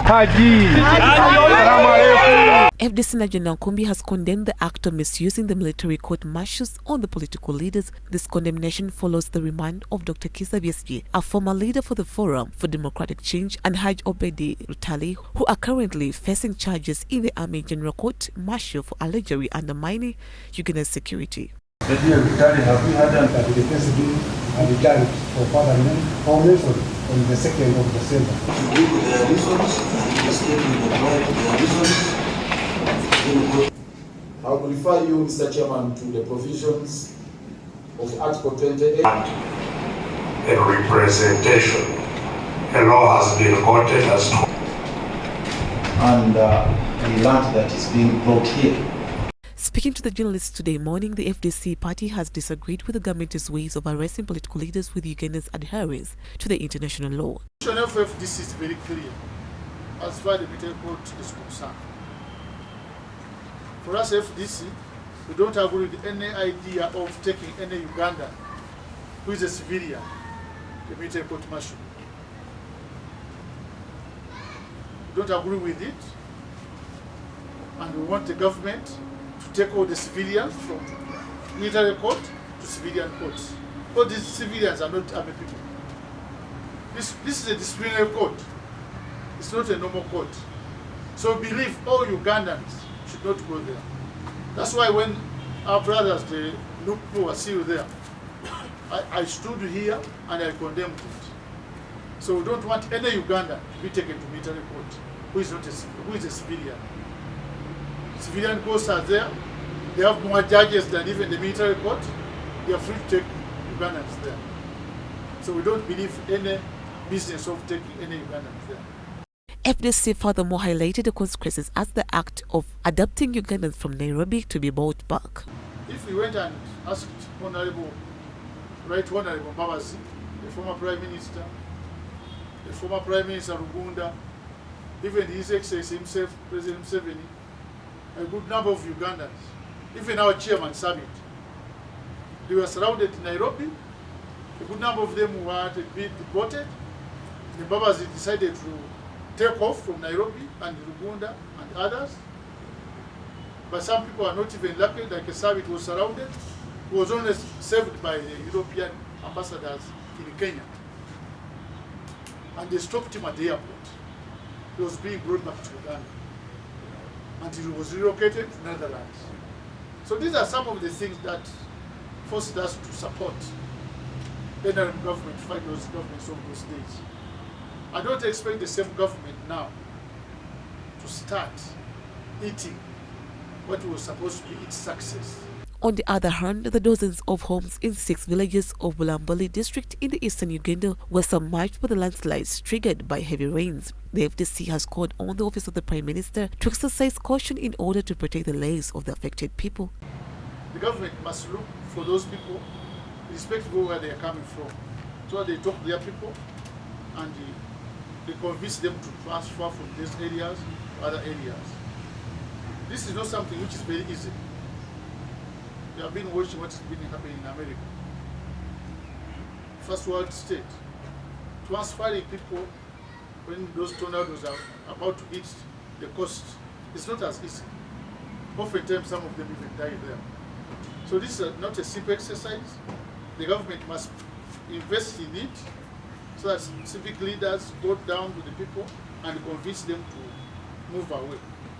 FDC Najjanankumbi has condemned the act of misusing the military court-martials on the political leaders. This condemnation follows the remand of Dr. Kizza Besigye, a former leader for the Forum for Democratic Change, and Haj Obedi RITAH, who are currently facing charges in the Army General Court-Martial for allegedly undermining Uganda's security. Have you had that the defense being adjourned for further comments on the 2nd of December? I will refer you, Mr. Chairman, to the provisions of Article 28. And representation. A law has been quoted as and the land that is being brought here. Speaking to the journalists today morning, the FDC party has disagreed with the government's ways of arresting political leaders with Uganda's adherence to the international law. The position of FDC is very clear as far as the military court is concerned. For us, FDC, we don't agree with any idea of taking any Ugandan who is a civilian to military court martial. We don't agree with it, and we want the government to take all the civilians from military court to civilian courts. All these civilians are not army people. This is a disciplinary court. It's not a normal court. So we believe all Ugandans should not go there. That's why when our brothers, the Lupu, are still there, I stood here and I condemned it. So we don't want any Ugandan to be taken to military court who is a civilian. Civilian courts are there. They have more judges than even the military court. They are free to take Ugandans there. So we don't believe any business of taking any Ugandans there. FDC furthermore highlighted the consequences as the act of adopting Ugandans from Nairobi to be brought back. If we went and asked Right Honorable Babazi, the former Prime Minister, the former Prime Minister Rugunda, even His Excellency himself, President Museveni, a good number of Ugandans, even our chairman Summit, they were surrounded in Nairobi. A good number of them were to be deported. The Babazi decided to take off from Nairobi and Rugunda and others. But some people are not even lucky, like Summit was surrounded. He was only saved by the European ambassadors in Kenya. And they stopped him at the airport. He was being brought back to Uganda until he was relocated to Netherlands. So these are some of the things that forced us to support the NRM government, fight those governments of those days. I don't expect the same government now to start eating what was supposed to be its success. On the other hand, the dozens of homes in 6 villages of Bulambuli district in the eastern Uganda were submerged by the landslides triggered by heavy rains. The FDC has called on the Office of the Prime Minister to exercise caution in order to protect the lives of the affected people. The government must look for those people, irrespective of where they are coming from, so they talk to their people and they convince them to transfer from these areas to other areas. This is not something which is very easy. You have been watching what has been happening in America. First world state. Transferring people when those tornadoes are about to hit the coast, it's not as easy. Oftentimes some of them even die there. So this is not a simple exercise. The government must invest in it so that civic leaders go down to the people and convince them to move away.